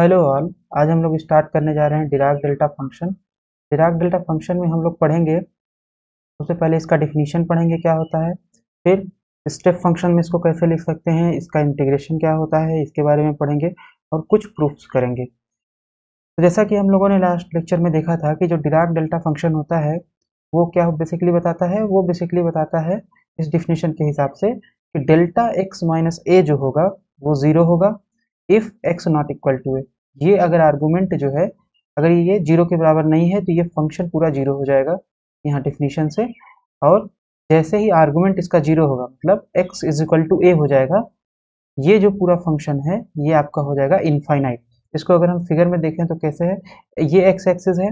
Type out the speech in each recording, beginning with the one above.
Hello all. आज हम लोग स्टार्ट करने जा रहे हैं Dirac delta function. Dirac delta function में हम लोग पढ़ेंगे, सबसे पहले इसका डिफिनीशन पढ़ेंगे क्या होता है, फिर स्टेप फंक्शन में इसको कैसे लिख सकते हैं, इसका इंटीग्रेशन क्या होता है इसके बारे में पढ़ेंगे और कुछ प्रूफ्स करेंगे। तो जैसा कि हम लोगों ने लास्ट लेक्चर में देखा था कि जो डिराक डेल्टा फंक्शन होता है वो क्या बेसिकली बताता है, वो बेसिकली बताता है इस डिफिनीशन के हिसाब से कि डेल्टा एक्स माइनस ए जो होगा वो ज़ीरो होगा if x not equal to a. ये अगर आर्गूमेंट जो है, अगर ये जीरो के बराबर नहीं है तो ये फंक्शन पूरा जीरो हो जाएगा यहाँ डिफिनीशन से। और जैसे ही आर्गूमेंट इसका जीरो होगा मतलब एक्स इज इक्वल टू ए हो जाएगा, ये जो पूरा फंक्शन है ये आपका हो जाएगा इनफाइनाइट। इसको अगर हम फिगर में देखें तो कैसे है, ये एक्स एक्सिस है,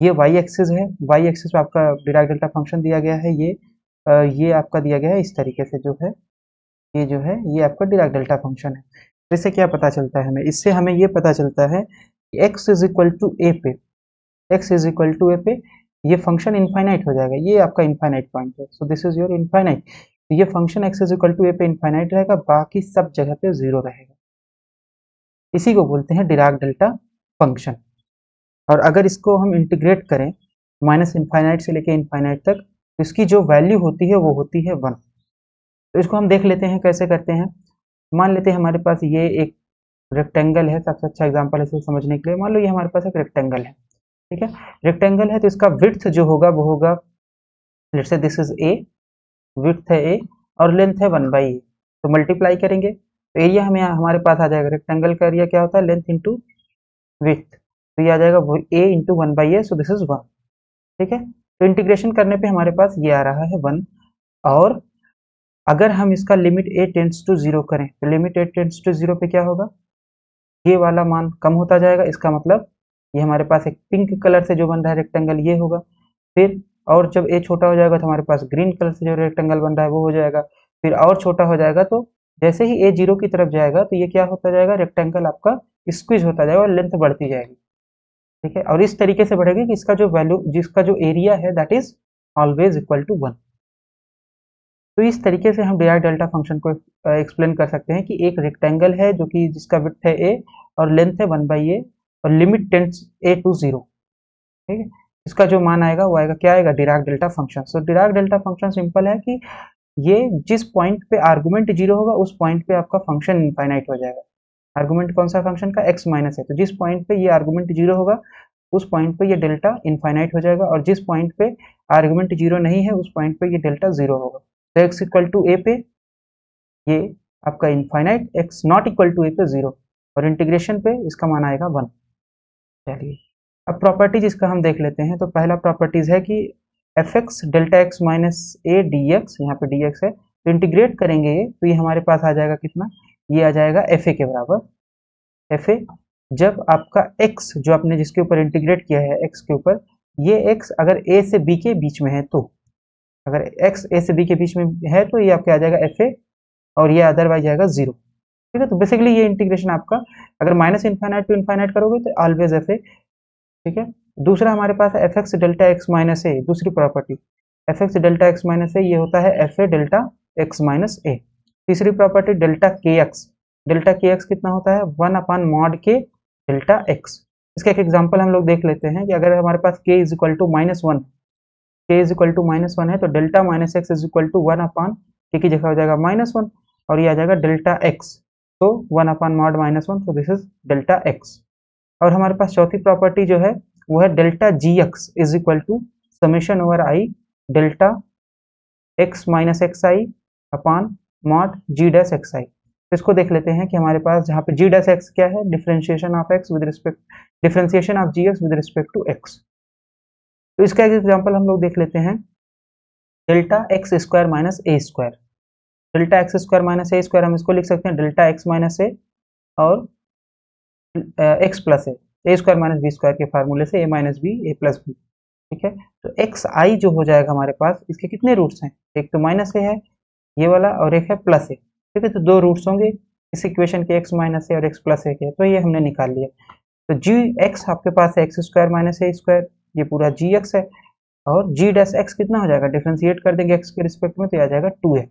ये वाई एक्सिस है, वाई एक्सिस पे आपका डिराक डेल्टा फंक्शन दिया गया है, ये आपका दिया गया है इस तरीके से जो है, ये जो है ये आपका डिराक डेल्टा फंक्शन है। तो इससे क्या पता चलता है हमें, इससे हमें ये पता चलता है कि x is equal to a पे, x is equal to a पे ये फंक्शन इनफाइनाइट हो जाएगा, ये आपका इनफाइनाइट पॉइंट है। So this is your infinite. ये function x is equal to a पे इनफाइनाइट रहेगा, बाकी सब जगह पे जीरो रहेगा। इसी को बोलते हैं डिराक डेल्टा फंक्शन। और अगर इसको हम इंटीग्रेट करें माइनस इनफाइनाइट से लेके इनफाइनाइट तक, तो इसकी जो वैल्यू होती है वो होती है 1। तो इसको हम देख लेते हैं कैसे करते हैं। मान लेते हैं हमारे पास ये एक रेक्टेंगल है, सबसे अच्छा एग्जांपल है इसको समझने के लिए। मान लो ये हमारे पास एक रेक्टेंगल है, ठीक है। रेक्टेंगल है तो इसका विड्थ जो होगा वो होगा, let's say this is a, width है ए और लेंथ है 1/a। तो मल्टीप्लाई करेंगे तो एरिया हमें हमारे पास आ जाएगा, रेक्टेंगल का एरिया क्या होता है, लेंथ इंटू विड्थ। तो ये आ जाएगा a into 1/a, so this is 1, ठीक है। तो इंटीग्रेशन करने पे हमारे पास ये आ रहा है 1। और अगर हम इसका लिमिट a टेंड्स टू 0 करें तो लिमिट a टेंड्स टू 0 पे क्या होगा, ये वाला मान कम होता जाएगा। इसका मतलब ये हमारे पास एक पिंक कलर से जो बन रहा है रेक्टेंगल ये होगा। फिर और जब ए छोटा हो जाएगा तो हमारे पास ग्रीन कलर से जो रेक्टेंगल बन रहा है वो हो जाएगा। फिर और छोटा हो जाएगा तो जैसे ही ए जीरो की तरफ जाएगा तो ये क्या होता जाएगा, रेक्टेंगल आपका स्क्वीज होता जाएगा और लेंथ बढ़ती जाएगी, ठीक है। और इस तरीके से बढ़ेगी कि इसका जो वैल्यू, जिसका जो एरिया है that is always equal to 1। तो इस तरीके से हम डिराक डेल्टा फंक्शन को एक्सप्लेन कर सकते हैं कि एक रेक्टेंगल है जो कि जिसका विड्थ है ए और लेंथ है 1/a और लिमिट टेंड्स a टू 0, ठीक है। इसका जो मान आएगा वो आएगा क्या आएगा, डिराक डेल्टा फंक्शन। सो डिराक डेल्टा फंक्शन सिंपल है कि ये जिस पॉइंट पे आर्गुमेंट जीरो होगा उस पॉइंट पे आपका फंक्शन इनफाइनाइट हो जाएगा। आर्गुमेंट कौन सा फंक्शन का, x माइनस है, तो जिस पॉइंट पे ये आर्गुमेंट जीरो होगा उस पॉइंट पे ये डेल्टा इनफाइनाइट हो जाएगा, और जिस पॉइंट पे आर्गुमेंट जीरो नहीं है उस पॉइंट पे ये डेल्टा जीरो होगा। तो x इक्वल टू ए पे ये आपका infinite, x not equal to a पे 0, और इंटीग्रेशन पे इसका मान आएगा 1। चलिए अब प्रॉपर्टीज इसका हम देख लेते हैं। तो पहला प्रॉपर्टीज है कि f x delta x minus a d x, यहाँ पे डी एक्स है तो इंटीग्रेट करेंगे ये तो ये हमारे पास आ जाएगा कितना, ये आ जाएगा एफ ए के बराबर। एफ ए जब आपका x जो आपने जिसके ऊपर इंटीग्रेट किया है x के ऊपर, ये x अगर a से b के बीच में है, तो अगर x a से b के बीच में है तो ये आपके आ जाएगा एफ ए, और ये अदरवाइज आएगा 0, ठीक है। तो बेसिकली ये इंटीग्रेशन आपका अगर माइनस इनफाइनाइट टू इनफाइनाइट करोगे तो ऑलवेज एफ ए, ठीक है। दूसरा हमारे पास है f x delta x minus a, दूसरी property f x delta x minus a, ये होता है f a delta x minus a. तीसरी property delta k x, delta k x कितना होता है, 1 upon mod k delta x. इसका एक एग्जांपल हम लोग देख लेते हैं कि अगर हमारे पास के इज इक्वल टू -1, के इज इक्वल टू -1 है तो delta minus x is equal to 1 upon k की जगह हो जाएगा -1 और ये आ जाएगा डेल्टा एक्स, तो 1 अपॉन मॉड -1, तो दिस इज डेल्टा एक्स। और हमारे पास चौथी प्रॉपर्टी जो है वो है delta g x is equal to summation over i delta x minus x i upon mod g dash x i. तो इसको देख लेते हैं कि हमारे पास जहाँ पे जी डैश एक्स क्या है, differentiation of x with respect, differentiation of g x with respect to x. तो इसका एक एग्जांपल हम लोग देख लेते हैं, delta x square minus a square. Delta x square minus a square हम इसको लिख सकते हैं डेल्टा एक्स माइनस ए और एक्स प्लस ए स्क्वायर माइनस बी स्क्वायर के फार्मूले से, ए माइनस बी ए प्लस बी, ठीक है। तो एक्स आई जो हो जाएगा हमारे पास, इसके कितने रूट्स हैं, एक तो माइनस ए है ये वाला और एक है प्लस ए, ठीक है। तो दो रूट्स होंगे इस इक्वेशन के, एक्स माइनस ए और एक्स प्लस ए के, तो ये हमने निकाल लिया। तो जी एक्स आपके पास है x square minus a square, ये पूरा जी एक्स है, और जी डैश एक्स कितना हो जाएगा, डिफ्रेंशिएट कर देंगे एक्स के रिस्पेक्ट में तो ये आ जाएगा 2x।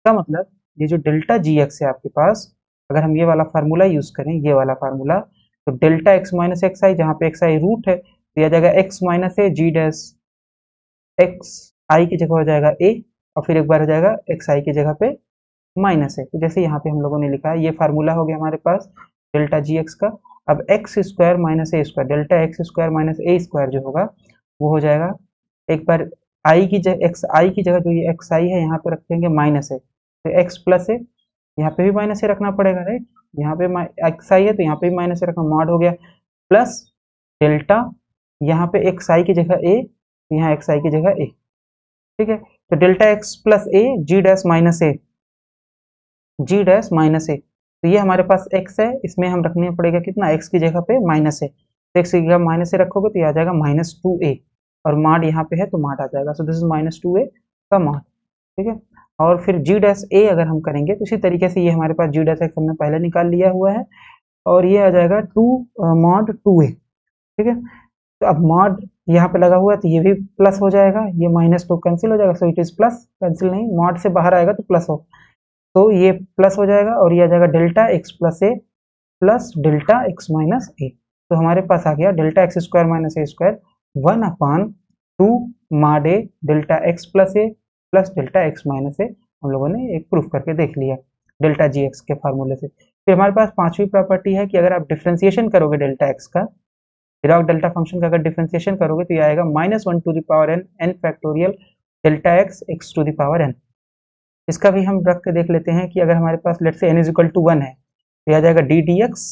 इसका मतलब ये जो डेल्टा जी एक्स है आपके पास, अगर हम ये वाला फार्मूला यूज करें, ये वाला फार्मूला, तो डेल्टा एक्स माइनस एक्स आई, जहाँ पे एक्स आई रूट है, तो यह जाएगा एक्स माइनस ए जी डैश एक्स आई की जगह हो जाएगा ए, और फिर एक बार हो जाएगा एक्स आई की जगह पे माइनस है। तो जैसे यहाँ पे हम लोगों ने लिखा है, ये फार्मूला हो गया हमारे पास डेल्टा जी एक्स का। अब x square minus a square, delta x square minus a square जो होगा वो हो जाएगा, एक बार आई की जगह, एक्स आई की जगह जो ये एक्स आई है यहाँ पे रख देंगे माइनस है, तो एक्स प्लस है, यहाँ पे भी माइनस से रखना पड़ेगा राइट, यहाँ पे एक्स आई है तो यहाँ पे भी माइनस से रखना, मॉड हो गया प्लस डेल्टा, यहाँ पे एक्स आई की जगह ए, यहाँ एक्स आई की जगह ए, ठीक है। तो delta x plus A ji dash minus A, ji dash minus a, तो ये हमारे पास x है, इसमें हम रखने पड़ेगा कितना, x की जगह पे माइनस है, तो x की जगह माइनस से रखोगे तो ये आ जाएगा माइनस टू ए, और माड यहाँ पे है तो माड आ जाएगा, so this is minus two a का माड, ठीक है। और फिर जी डैश ए अगर हम करेंगे तो इसी तरीके से ये हमारे पास जी डैश एक्स हमने पहले निकाल लिया हुआ है, और ये आ जाएगा टू मॉड टू ए, ठीक है। तो अब मॉड यहाँ पे लगा हुआ है तो ये भी प्लस हो जाएगा, ये माइनस टू कैंसिल हो जाएगा, so it is plus, cancel नहीं, मॉड से बाहर आएगा तो प्लस हो, तो ये प्लस हो जाएगा, और ये आ जाएगा delta x plus A plus delta x minus a, तो हमारे पास आ गया delta x square minus a square 1/2 mod A delta x plus A plus delta x minus a, हम लोगों ने एक प्रूफ करके देख लिया डेल्टा जी एक्स के फार्मूले से। फिर हमारे पास पांचवी प्रॉपर्टी है कि अगर आप डिफ्रेंसिएशन करोगे डेल्टा एक्स का, डिराक डेल्टा फंक्शन का अगर डिफ्रेंसिएशन करोगे तो ये आएगा -1 n factorial delta x x to the power n. इसका भी हम रख के देख लेते हैं कि अगर हमारे पास let say n is equal to 1 है तो यह आ जाएगा d d x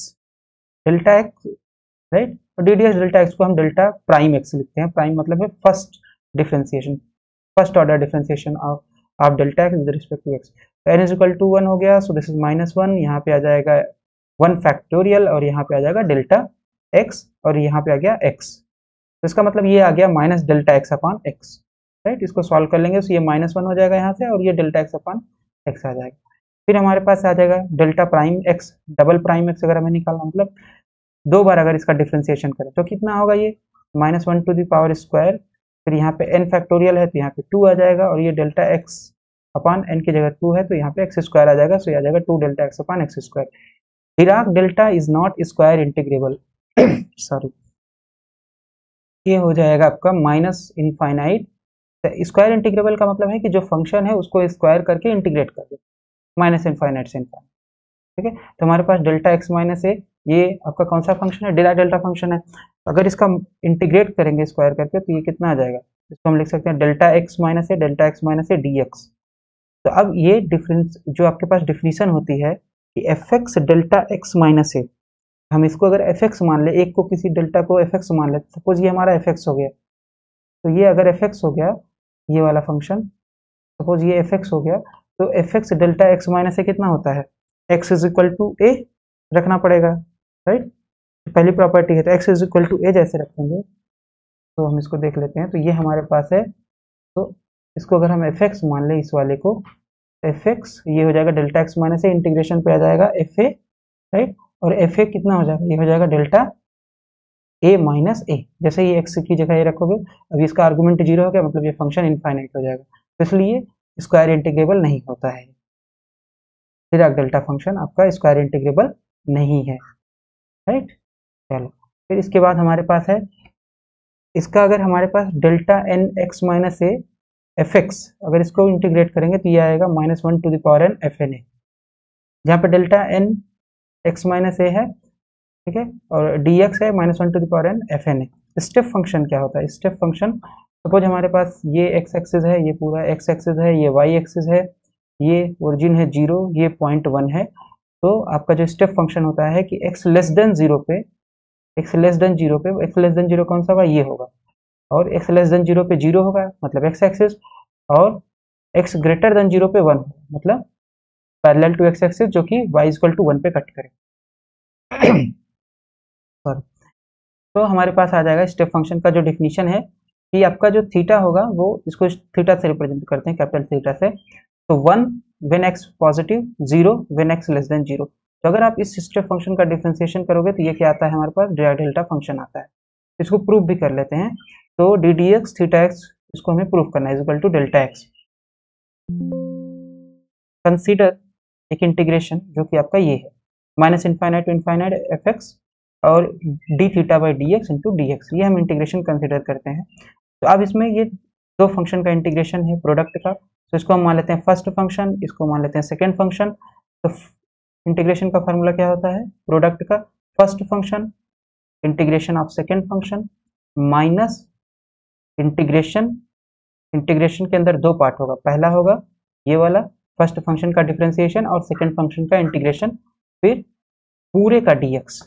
delta x right, और d d x delta x को हम डेल्टा प्राइम एक्स लिखते हैं, प्राइम मतलब है first differentiation, first order differentiation of delta x with respect to x. तो n इज इक्वल टू 1 हो गया, सो दिस इज -1, यहाँ पे आ जाएगा 1 फैक्टोरियल, और यहाँ पे आ जाएगा डेल्टा एक्स, और यहाँ पे आ गया x, तो इसका मतलब ये आ गया minus delta x upon x, right. इसको सॉल्व कर लेंगे तो ये -1 हो जाएगा यहाँ से, और ये डेल्टा एक्स अपॉन एक्स आ जाएगा। फिर हमारे पास आ जाएगा delta prime x, double prime x अगर हमें निकालना, मतलब दो बार अगर इसका डिफ्रेंसिएशन करें तो कितना होगा, ये -1 टू द पावर स्क्वायर, फिर यहाँ पे n फैक्टोरियल है तो यहाँ पे 2 आ जाएगा, और ये डेल्टा एक्स अपॉन n की जगह 2 है तो यहाँ पे एक्स स्क्वायर आ जाएगा, सो ये आ जाएगा 2 delta x upon x square. Dirac delta is not square integrable sorry, ये हो जाएगा आपका माइनस इनफाइनाइट, स्क्वायर इंटीग्रेबल का मतलब है कि जो फंक्शन है उसको स्क्वायर करके इंटीग्रेट कर दो, माइनस इनफाइनाइट से इनफाइनाइट, ठीक है। तो हमारे पास डेल्टा एक्स माइनस ए, ये आपका कौन सा फंक्शन है, डिराक डेल्टा फंक्शन है, अगर इसका इंटीग्रेट करेंगे स्क्वायर करके तो ये कितना आ जाएगा, इसको हम लिख सकते हैं delta x minus a d x. तो अब ये डिफरेंस जो आपके पास डिफिनीशन होती है कि f x delta x minus a, हम इसको अगर एफ एक्स मान ले, एक को किसी डेल्टा को एफ एक्स मान ले, सपोज ये हमारा एफ एक्स हो गया, तो ये अगर एफ एक्स हो गया ये वाला फंक्शन, सपोज ये एफ एक्स हो गया, तो f x delta x minus a कितना होता है, x is equal to a रखना पड़ेगा, राइट। पहली प्रॉपर्टी है तो x is equal to a जैसे रखेंगे, तो हम इसको देख लेते हैं, तो ये हमारे पास है, तो इसको अगर हम एफ एक्स मान लें इस वाले को, एफ एक्स ये हो जाएगा डेल्टा एक्स माइनस ए, इंटीग्रेशन पे आ जाएगा एफ ए, राइट, और एफ ए कितना हो जाएगा, ये हो जाएगा डेल्टा ए माइनस ए, जैसे ये एक्स की जगह ये रखोगे, अभी इसका आर्गुमेंट जीरो हो गया, मतलब ये फंक्शन इनफाइनाइट हो जाएगा, तो इसलिए स्क्वायर इंटीग्रेबल नहीं होता है, डिराक डेल्टा फंक्शन आपका स्क्वायर इंटीग्रेबल नहीं है, राइट। चलो फिर इसके बाद हमारे पास है, इसका अगर हमारे पास delta n x minus a f x, अगर इसको इंटीग्रेट करेंगे तो ये आएगा -1 to the power n f n a, जहाँ पे delta n x minus a है, ठीक है, और डी एक्स है -1 to the power n f n a. Step function क्या होता है, स्टेप फंक्शन, सपोज हमारे पास ये एक्स एक्सिस है, ये पूरा एक्स एक्सिस है, ये वाई एक्सिस है, ये ओरिजिन है 0, ये पॉइंट 1 है, तो आपका जो स्टेप फंक्शन होता है कि एक्स लेस देन 0 पे, एक्स लेस देन 0 पे, एक्स लेस देन 0 कौन सा होगा, ये होगा, और एक्स लेस देन 0 पे 0 होगा मतलब एक्स एक्सिस, और एक्स ग्रेटर देन 0 पे 1 होगा मतलब पैरेलल टू एक्स एक्सिस, जो कि y इक्वल टू 1 पे कट करे सॉरी। तो हमारे पास आ जाएगा स्टेप फंक्शन का जो डिफिनीशन है कि आपका जो थीटा होगा वो, इसको थीटा से रिप्रेजेंट करते हैं, कैपिटल थीटा से, तो 1 when x positive, 0 when x less than 0। तो अगर आप इस स्टेप फंक्शन का डिफरेंशिएशन करोगे तो ये क्या आता है, हमारे पास डिराक डेल्टा फंक्शन आता है, इसको प्रूफ भी कर लेते हैं। तो d d x theta x, इसको हमें प्रूफ करना है, is equal to delta x. Consider एक इंटीग्रेशन जो कि आपका ये है, minus infinite to infinite f x और d theta by d x into d x, ये हम इंटीग्रेशन कंसिडर करते हैं। तो अब इसमें ये दो फंक्शन का इंटीग्रेशन है प्रोडक्ट का, तो इसको हम मान लेते हैं फर्स्ट फंक्शन, इसको मान लेते हैं सेकेंड फंक्शन। तो इंटीग्रेशन का फॉर्मूला क्या होता है, प्रोडक्ट का first function integration of second function minus integration, integration के अंदर दो पार्ट होगा, पहला होगा ये वाला फर्स्ट फंक्शन का डिफरेंशिएशन और सेकेंड फंक्शन का इंटीग्रेशन, फिर पूरे का dx,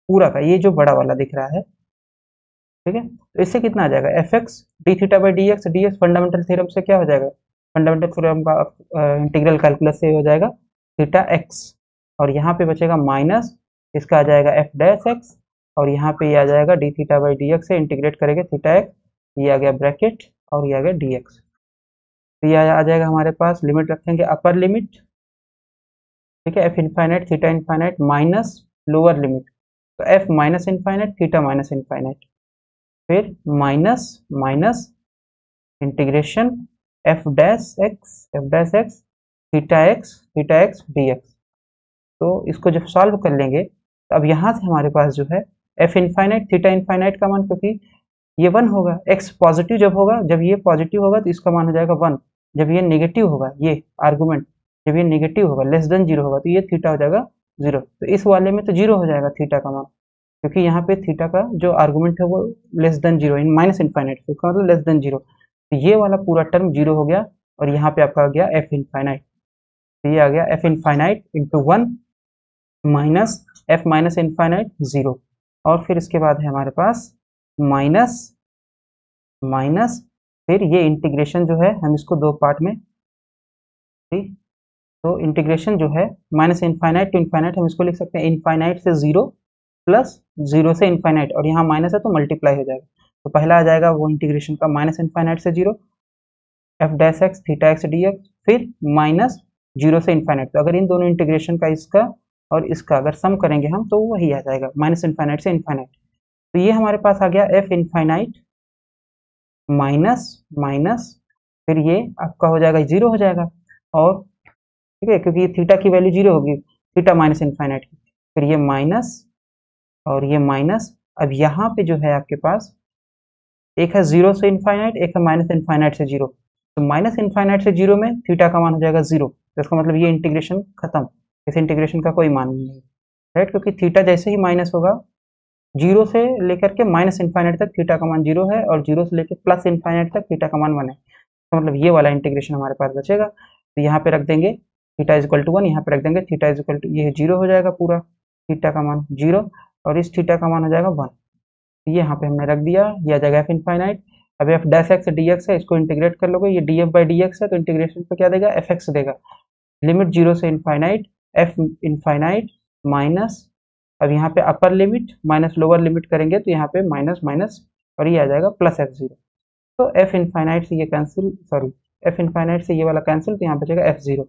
पूरा का, ये जो बड़ा वाला दिख रहा है, ठीक है। तो इससे कितना आ जाएगा, F x D theta by d x fundamental theorem से क्या हो जाएगा, फंडामेंटल थ्योरम का इंटीग्रल कैलकुलस से हो जाएगा थीटा एक्स, और यहाँ पे बचेगा माइनस, इसका आ जाएगा एफ डैश एक्स, और यहाँ पे ये आ जाएगा D theta by d x से इंटीग्रेट करेंगे थीटा एक्स, ये आ गया ब्रैकेट और ये आ गया डी एक्स। तो ये आ जाएगा हमारे पास, लिमिट रखेंगे अपर लिमिट, ठीक है, f infinite theta infinite minus lower limit, तो f minus infinite theta minus infinite, फिर minus minus integration f dash x theta x d x. तो इसको जब सॉल्व कर लेंगे तो अब यहाँ से हमारे पास जो है एफ इनफाइनाइट थीटा इनफाइनाइट का मान, क्योंकि ये 1 होगा, एक्स पॉजिटिव जब होगा, जब ये पॉजिटिव होगा तो इसका मान हो जाएगा 1, जब ये नेगेटिव होगा, ये आर्गुमेंट जब ये नेगेटिव होगा लेस देन 0 होगा तो ये थीटा हो जाएगा 0। तो इस वाले में तो 0 हो जाएगा थीटा का मान, क्योंकि यहाँ पे थीटा का जो आर्गुमेंट है वो लेस देन 0 इन माइनस इनफाइनाइट, इसका मतलब लेस देन 0, तो ये वाला पूरा टर्म 0 हो गया, और यहाँ पे आपका आ गया एफ इनफाइनाइट, तो ये आ गया F infinite into 1 minus F minus infinite 0, और फिर इसके बाद है हमारे पास माइनस माइनस, फिर ये इंटीग्रेशन जो है हम इसको दो पार्ट में, ठीक, तो इंटीग्रेशन जो है माइनस इनफाइनाइट टू इनफाइनाइट हम इसको लिख सकते हैं इनफाइनाइट से 0 प्लस 0 से इनफाइनाइट, और यहाँ माइनस है तो मल्टीप्लाई हो जाएगा, तो पहला आ जाएगा वो इंटीग्रेशन का माइनस इनफाइनाइट से 0 F dash x theta x d x, फिर माइनस 0 से इनफाइनाइट, तो अगर इन दोनों इंटीग्रेशन का इसका और इसका अगर सम करेंगे हम तो वही आ जाएगा माइनस इनफाइनाइट से इनफाइनाइट। तो ये हमारे पास आ गया एफ इनफाइनाइट माइनस माइनस, फिर ये आपका हो जाएगा 0 हो जाएगा, और ठीक है क्योंकि ये थीटा की वैल्यू 0 होगी, थीटा माइनस इनफाइनाइट की, फिर ये माइनस और ये माइनस। अब यहाँ पे जो है आपके पास एक है 0 से इनफाइनाइट, एक है माइनस इनफाइनाइट से 0, तो माइनस इनफाइनाइट से 0 में थीटा का मान हो जाएगा 0, तो इसका मतलब ये इंटीग्रेशन खत्म, इस इंटीग्रेशन का कोई मान नहीं है, राइट, क्योंकि थीटा जैसे ही माइनस होगा 0 से लेकर के माइनस इनफाइनाइट तक थीटा का मान 0 है, और 0 से लेकर प्लस इनफाइनाइट तक थीटा का मान 1 है, तो मतलब ये वाला इंटीग्रेशन हमारे पास बचेगा। तो यहाँ पे रख देंगे थीटा इज इक्वल टू 1, यहाँ पे रख देंगे थीटा इज इक्वल टू, ये 0 हो जाएगा पूरा, थीटा का मान 0 और इस थीटा का मान हो जाएगा 1, ये यहाँ पे हमने रख दिया, ये आ जाएगा एफ इनफाइनाइट। अब F dash x d x है, इसको इंटीग्रेट कर लोगे, ये D f by d x है, तो इंटीग्रेशन पे क्या देगा, एफ एक्स देगा, लिमिट 0 से इनफाइनाइट एफ इनफाइनाइट माइनस, अब यहाँ पे upper limit minus lower limit करेंगे तो यहाँ पे माइनस माइनस और ये आ जाएगा प्लस एफ 0, तो एफ इनफाइनाइट से ये कैंसिल, सॉरी एफ इनफाइनाइट से ये वाला कैंसिल, तो यहाँ बचेगा एफ 0,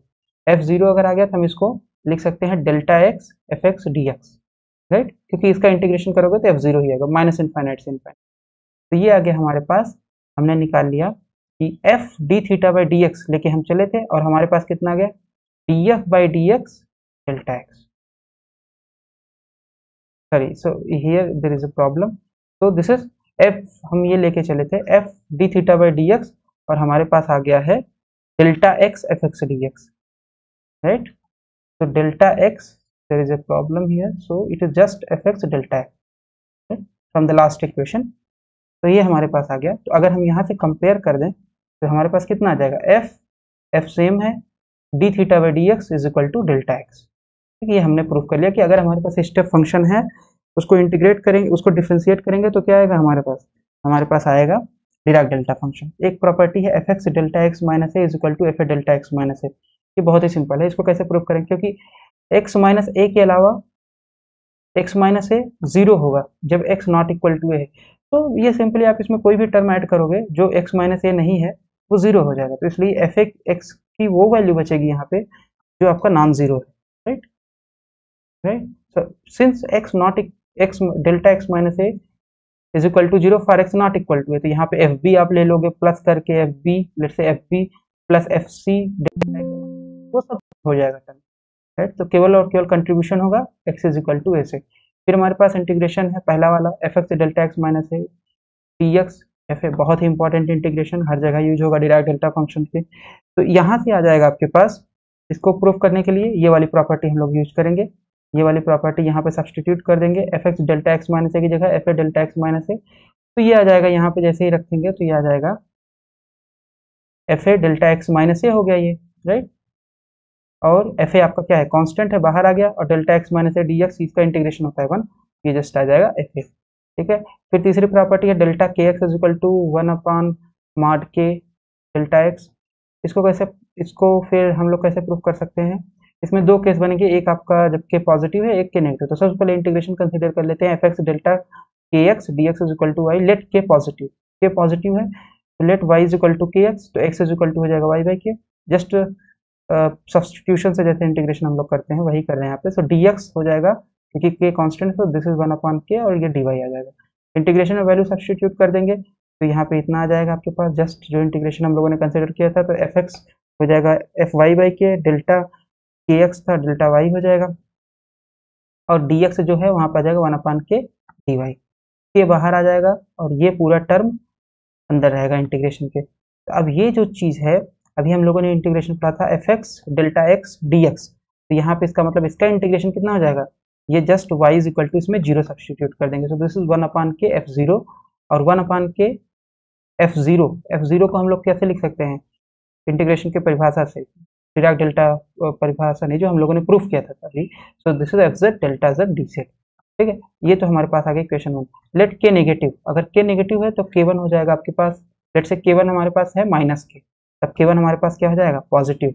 एफ 0 अगर आ गया तो हम इसको लिख सकते हैं delta x f x d x, right, क्योंकि इसका इंटीग्रेशन करोगे तो एफ 0 ही आएगा माइनस इनफाइनाइट से इनफाइनाइट। तो ये आ गया हमारे पास, हमने निकाल लिया कि F d theta by d x लेके हम चले थे, और हमारे पास कितना आ गया d f by d x delta x, sorry, so here there is a problem, तो दिस इज एफ, हम ये लेके चले थे f d theta by d x, और हमारे पास आ गया है delta x f x d x, right, so delta x there is a problem here, so it is just fx delta x, right? from the last equation, तो ये हमारे पास आ गया। तो अगर हम यहाँ से कंपेयर कर दें तो हमारे पास कितना आ जाएगा f सेम है d theta by d x is equal to delta x, ठीक है, ये हमने प्रूव कर लिया कि अगर हमारे पास स्टेप फंक्शन है उसको इंटीग्रेट करेंगे, उसको डिफरेंशिएट करेंगे तो क्या आएगा हमारे पास आएगा डिराक डेल्टा फंक्शन। एक प्रॉपर्टी है f x delta x minus a is equal to f a delta x minus a, ये बहुत ही सिंपल है, इसको कैसे प्रूव करेंगे, क्योंकि x माइनस ए के अलावा x माइनस ए 0 होगा जब x नॉट इक्वल टू ए है, तो ये सिंपली आप इसमें कोई भी टर्म ऐड करोगे जो x माइनस ए नहीं है वो 0 हो जाएगा, तो इसलिए एफ एक्स की वो वैल्यू बचेगी यहाँ पे जो आपका नॉन जीरो है, right right, so since x not x delta x minus a is equal to 0 for x not equal to a, तो यहाँ पे एफ बी आप ले लोगे प्लस करके f b, let's say f b plus f c, वो सब हो जाएगा टर्म, राइट। तो केवल और केवल कंट्रीब्यूशन होगा x is equal to a से। फिर हमारे पास इंटीग्रेशन है पहला वाला f(x delta x minus a dx)। F A बहुत ही इंपॉर्टेंट इंटीग्रेशन, हर जगह यूज होगा डिराक डेल्टा फंक्शन के। तो यहाँ से आ जाएगा आपके पास, इसको प्रूव करने के लिए ये वाली प्रॉपर्टी हम लोग यूज करेंगे। ये वाली प्रॉपर्टी यहाँ पे सब्सटीट्यूट कर देंगे, f(x delta x minus a की जगह f(a delta x minus a)। तो ये आ जाएगा यहाँ पे, जैसे ही रखेंगे तो ये आ जाएगा f(a delta x minus a) हो गया ये, राइट। और fa आपका क्या है, कांस्टेंट है, बाहर आ गया, और delta x minus a dx इसका इंटीग्रेशन होता है 1, ये जस्ट आ जाएगा fa, ठीक है। फिर तीसरी प्रॉपर्टी है delta k x is equal to 1 mod k delta x. इसको कैसे, इसको फिर हम लोग कैसे प्रूव कर सकते हैं, इसमें दो केस बनेंगे, एक आपका जब के पॉजिटिव है, एक के नेगेटिव। तो सबसे पहले इंटीग्रेशन कंसीडर कर लेते हैं, f x delta k x d x is equal to y. Let k positive, k positive है तो let y is equal to k x, तो एक्स इज इक्वल टू हो जाएगा y by k. Just substitution से जैसे integration हम लोग करते हैं वही कर रहे हैं यहाँ पे। सो डी एक्स हो जाएगा, क्योंकि के कांस्टेंट है तो दिस इज 1/k, और ये dy आ जाएगा। इंटीग्रेशन में वैल्यू सब्सटीट्यूट कर देंगे तो यहाँ पे इतना आ जाएगा आपके पास, जस्ट जो इंटीग्रेशन हम लोगों ने कंसीडर किया था। तो एफ एक्स हो जाएगा एफ वाई बाई के, डेल्टा के एक्स था डेल्टा वाई हो जाएगा, और डी एक्स जो है वहाँ पर आ जाएगा 1/k dy। ये बाहर आ जाएगा और ये पूरा टर्म अंदर रहेगा इंटीग्रेशन के। तो अब ये जो चीज़ है, अभी हम लोगों ने इंटीग्रेशन पढ़ा था F x delta x d x, तो यहाँ पे इसका मतलब इसका इंटीग्रेशन कितना हो जाएगा, ये just y is equal to इसमें 0 सब्सटीट्यूट कर देंगे। सो दिस इज 1/k f0, और 1/k f0 को हम लोग कैसे लिख सकते हैं, इंटीग्रेशन के परिभाषा से, डिराक डेल्टा परिभाषा नहीं, जो हम लोगों ने प्रूफ किया था अभी। सो this is fz delta z dz, ठीक है। ये तो हमारे पास आ गया इक्वेशन 1। लेट के नेगेटिव, अगर के नेगेटिव है तो k1 हो जाएगा आपके पास, लेट से k1 हमारे पास है माइनस के, तब k1 हमारे पास क्या हो जाएगा, पॉजिटिव।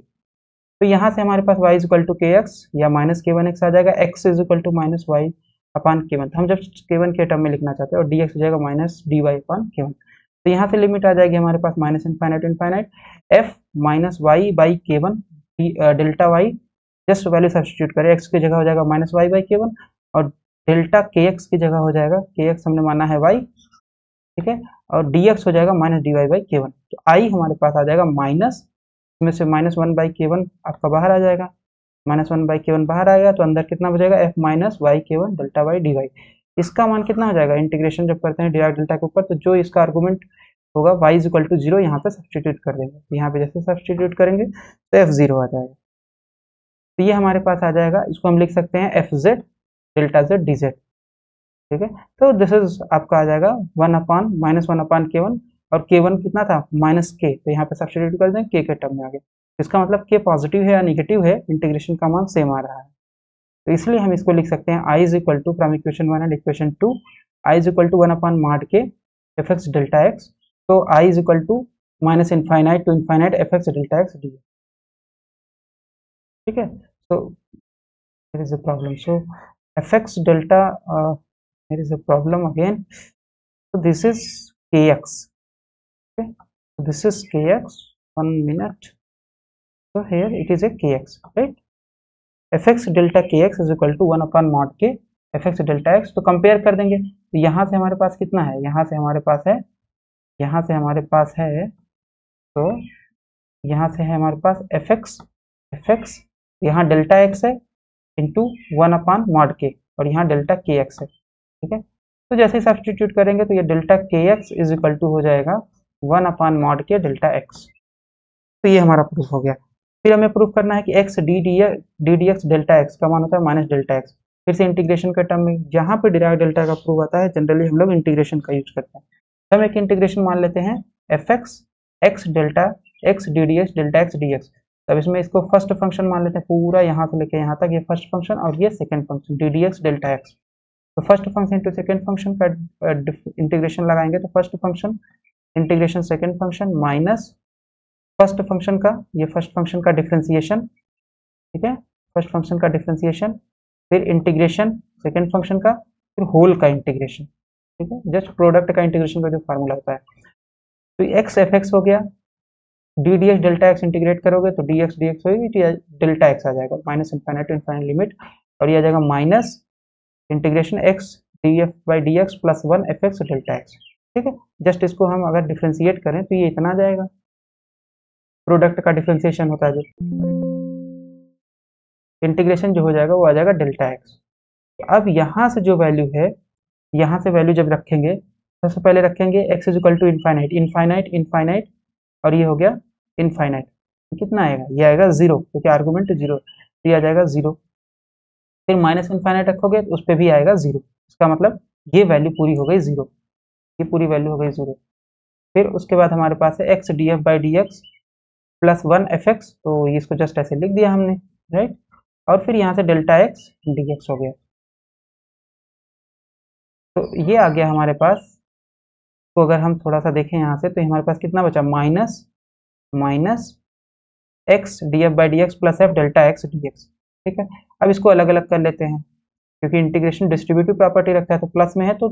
तो यहाँ से हमारे पास y is equal to k x या माइनस के वन एक्स आ जाएगा, x is equal to minus y upon k one. हम जब के वन के टर्म में लिखना चाहते हैं, और dx हो जाएगा minus D Y upon k one. तो यहाँ से लिमिट आ जाएगी हमारे पास minus infinite infinite, f minus y by k one delta y. Just value substitute करें, x की जगह हो जाएगा minus y by k one, और डेल्टा के एक्स की जगह हो जाएगा, के एक्स हमने माना है y, ठीक है, और dx हो जाएगा minus D Y by k one. तो i हमारे पास आ जाएगा माइनस, इसमें से माइनस 1/k1 आपका बाहर आ जाएगा, माइनस 1/k1 बाहर आएगा, तो अंदर कितना बचेगा, f minus y k one delta y d y. इसका मान कितना हो जाएगा, इंटीग्रेशन जब करते हैं डिराक डेल्टा के ऊपर, तो जो इसका आर्गूमेंट होगा y इज इक्वल टू 0 यहाँ पे सब्सटीट्यूट कर देंगे। यहाँ पे जैसे सब्सटीट्यूट करेंगे तो f0 आ जाएगा। तो ये हमारे पास आ जाएगा, इसको हम लिख सकते हैं fz डेल्टा z dz, ठीक है। तो दिस इज आपका आ जाएगा 1/-1/k1, और k1 कितना था, माइनस के, तो यहाँ पे सब्सटीट्यूट कर दें k के टर्म में आ गया। इसका मतलब k पॉजिटिव है या नेगेटिव है, इंटीग्रेशन का मान सेम आ रहा है। तो इसलिए हम इसको लिख सकते हैं i is equal to, from equation 1 and equation 2, i is equal to 1/k f x delta x. तो i is equal to minus infinite to infinite f x delta x d, ठीक है। So there is a problem, so f x delta, there is a problem again. So this is kx, okay, so this is kx, 1 minute, so here it is a kx, right, fx delta kx is equal to 1/mod k fx delta x। तो compare कर देंगे, तो यहाँ से हमारे पास कितना है, यहाँ से हमारे पास है, यहाँ से हमारे पास है, तो यहाँ से है हमारे पास fx, यहाँ डेल्टा x है इंटू 1/mod k, और यहाँ डेल्टा kx है, ठीक है। तो जैसे ही सब्सटीट्यूट करेंगे तो ये delta k x is equal to हो जाएगा 1/mod के डेल्टा एक्स। तो ये हमारा प्रूफ हो गया। फिर हमें प्रूफ करना है कि x D d x delta x का मान होता है माइनस डेल्टा एक्स। फिर से इंटीग्रेशन के टर्म में, जहाँ पे डिराक डेल्टा का प्रूफ आता है जनरली हम लोग इंटीग्रेशन का यूज करते हैं। तो हम एक इंटीग्रेशन मान लेते हैं f x delta x D d x delta x d x. तब इसमें इसको फर्स्ट फंक्शन मान लेते हैं, पूरा यहाँ से लेके यहाँ तक ये फर्स्ट फंक्शन, और ये second function d d x delta x. तो first function into second function का इंटीग्रेशन लगाएंगे, तो first function integration second function minus first function का, ये फर्स्ट फंक्शन का डिफरेंशिएशन, ठीक है, फर्स्ट फंक्शन का डिफरेंशिएशन, फिर इंटीग्रेशन सेकेंड फंक्शन का, फिर होल का इंटीग्रेशन, ठीक है, जस्ट प्रोडक्ट का इंटीग्रेशन का जो फार्मूला होता है। तो एक्स एफ एक्स हो गया, d d x delta x integrate करोगे तो डी एक्स होगी, डेल्टा एक्स आ जाएगा, minus infinite to infinite limit, और ये आ जाएगा minus integration x d f by d x plus 1 f x delta x, ठीक है। जस्ट इसको हम अगर डिफ्रेंशिएट करें तो ये इतना आ जाएगा, प्रोडक्ट का डिफ्रेंशिएशन होता है जो, इंटीग्रेशन जो हो जाएगा वो आ जाएगा डेल्टा एक्स। अब यहाँ से जो वैल्यू है, यहाँ से वैल्यू जब रखेंगे, सबसे पहले रखेंगे x is equal to infinite, infinite infinite, और ये हो गया इनफाइनाइट। कितना आएगा? ये आएगा जीरो, क्योंकि आर्गूमेंट जीरो, तो ये आ जाएगा जीरो। फिर माइनस इनफाइनाइट रखोगे तो उस पर भी आएगा जीरो। इसका मतलब ये वैल्यू पूरी हो गई जीरो, ये पूरी वैल्यू हो गई जीरो। फिर उसके बाद हमारे पास है x d f by d x plus one F x, तो इसको जस्ट ऐसे लिख दिया हमने, राइट। और फिर यहाँ से डेल्टा एक्स डी एक्स हो गया। तो ये आ गया हमारे पास। तो अगर हम थोड़ा सा देखें यहाँ से, तो हमारे पास कितना बचा? Minus minus x d f by d x plus F delta x d x. ठीक है, अब इसको अलग अलग कर लेते हैं, क्योंकि इंटीग्रेशन डिस्ट्रीब्यूटिव प्रॉपर्टी रखता है, तो प्लस में है तो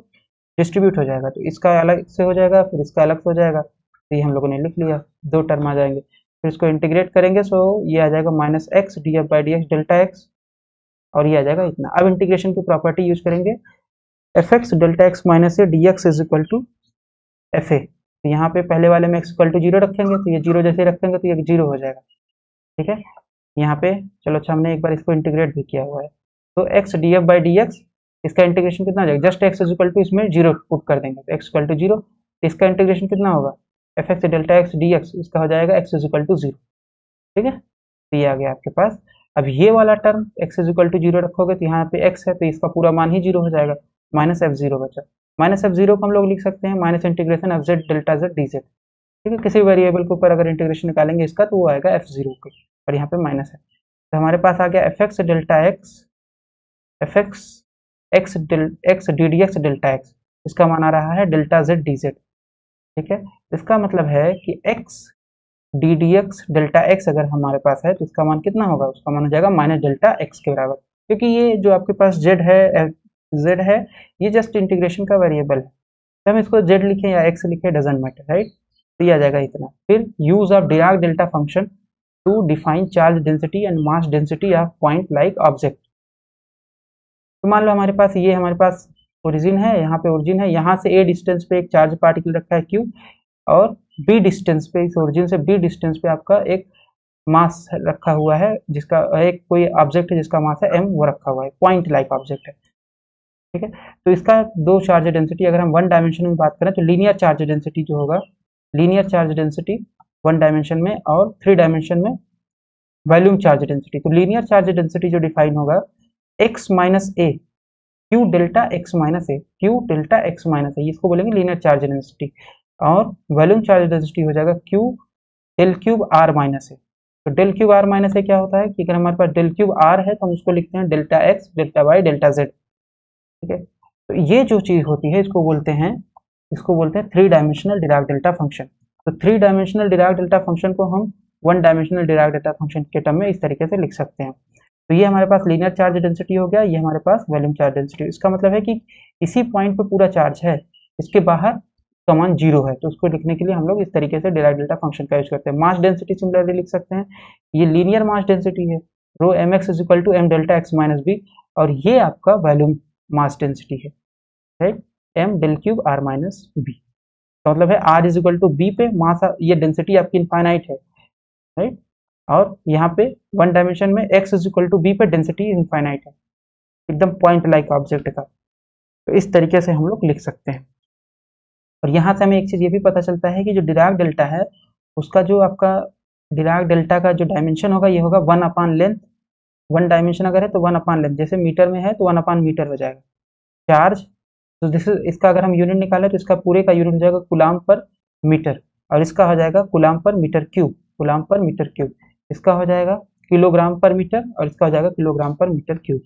डिस्ट्रीब्यूट हो जाएगा, तो इसका अलग से हो जाएगा, फिर इसका अलग से हो जाएगा, तो ये हम लोगों ने लिख लिया, दो टर्म आ जाएंगे। फिर इसको इंटीग्रेट करेंगे, सो ये आ जाएगा minus x d f by d x delta x, और ये आ जाएगा इतना। अब इंटीग्रेशन की प्रॉपर्टी यूज करेंगे, f x delta x minus a d x is equal to f a. तो यहाँ पे पहले वाले में एक्स इक्वल टू जीरो रखेंगे, तो ये जीरो जैसे रखेंगे तो ये जीरो हो जाएगा। ठीक है, यहाँ पे चलो अच्छा, हमने एक बार इसको इंटीग्रेट भी किया हुआ है, तो x d f by d x, इसका इंटीग्रेशन कितना हो जाएगा? Just x is equal to इसमें जीरो पुट कर देंगे, तो एक्स इक्वल टू जीरो, इसका इंटीग्रेशन कितना होगा? F x delta x d x, इसका हो जाएगा x is equal to zero. ठीक है, तो ये आ गया आपके पास। अब ये वाला term x is equal to zero रखोगे, तो यहाँ पे एक्स है तो इसका पूरा मान ही जीरो हो जाएगा, माइनस एफ जीरो बचा। माइनस एफ जीरो को हम लोग लिख सकते हैं minus integration F Z delta Z D Z. ठीक है, किसी वेरिएबल के ऊपर अगर इंटीग्रेशन निकालेंगे इसका, तो वो आएगा एफ जीरो के, और यहाँ पे माइनस है, तो हमारे पास आ गया F x delta x, f x x D d x delta x, इसका मान आ रहा है डेल्टा जेड डी जेड। ठीक है, इसका मतलब है कि x D d x delta x अगर हमारे पास है, तो इसका मान कितना होगा? उसका मान हो जाएगा माइनस डेल्टा एक्स के बराबर, क्योंकि ये जो आपके पास जेड है, ये जस्ट इंटीग्रेशन का वेरिएबल है, तो हम इसको जेड लिखें या एक्स लिखें, डजेंट मैटर, राइट। तो ये आ जाएगा इतना। फिर use of Dirac delta function to define charge density and mass density of point like object. तो मान लो हमारे पास ये, हमारे पास ओरिजिन है, यहाँ पे ओरिजिन है, यहाँ से ए डिस्टेंस पे एक चार्ज पार्टिकल रखा है क्यू, और बी डिस्टेंस पे, इस ओरिजिन से बी डिस्टेंस पे आपका एक मास रखा हुआ है, जिसका एक कोई ऑब्जेक्ट है जिसका मास है m, वो रखा हुआ है, पॉइंट लाइक ऑब्जेक्ट है। ठीक है, तो इसका दो चार्ज डेंसिटी, अगर हम वन डायमेंशन में बात करें तो लीनियर चार्ज डेंसिटी जो होगा, linear charge density one dimension में, और थ्री डायमेंशन में वॉल्यूम चार्ज डेंसिटी। तो लीनियर चार्ज डेंसिटी जो डिफाइन होगा, x minus a q delta x minus a, q delta x minus a, इसको बोलेंगे लीनियर चार्ज डेंसिटी। और वॉल्यूम चार्ज डेंसिटी हो जाएगा q del cube r minus a. तो del cube r minus a क्या होता है कि अगर हमारे पास डेल क्यूब आर है, तो हम उसको लिखते हैं delta x delta y delta z. ठीक है, तो ये जो चीज होती है, इसको बोलते हैं three dimensional Dirac delta function. तो three dimensional Dirac delta function को हम one dimensional Dirac delta function के टर्म में इस तरीके से लिख सकते हैं। तो ये हमारे पास लीनियर चार्ज डेंसिटी हो गया, ये हमारे पास वॉल्यूम चार्ज डेंसिटी। इसका मतलब है कि इसी पॉइंट पे पूरा चार्ज है, इसके बाहर का मान जीरो है, तो उसको लिखने के लिए हम लोग इस तरीके से डिराक डेल्टा फंक्शन का यूज करते हैं। मास डेंसिटी सिमिलरली लिख सकते हैं, ये लीनियर मास डेंसिटी है, rho m x is equal to m delta x minus b, और ये आपका वॉल्यूम मास डेंसिटी है, right, m del cube r minus b. तो मतलब है r is equal to b पे मास, ये डेंसिटी आपकी इनफाइनाइट है, राइट, और यहाँ पे वन डायमेंशन में x is equal to b पे डेंसिटी इनफाइनाइट है, एकदम पॉइंट लाइक ऑब्जेक्ट का। तो इस तरीके से हम लोग लिख सकते हैं। और यहाँ से हमें एक चीज़ ये भी पता चलता है कि जो डिराक डेल्टा है, उसका जो आपका डिराक डेल्टा का जो डायमेंशन होगा, ये होगा one upon length. One dimension अगर है तो वन अपान लेंथ, जैसे मीटर में है तो वन अपान मीटर हो जाएगा। चार्ज, तो दिस इसका अगर हम यूनिट निकालें तो इसका पूरे का यूनिट हो जाएगा कूलाम पर मीटर, और इसका हो जाएगा कूलाम पर मीटर क्यूब, कूलाम पर मीटर क्यूब। इसका हो जाएगा किलोग्राम पर मीटर, और इसका हो जाएगा किलोग्राम पर मीटर क्यूब।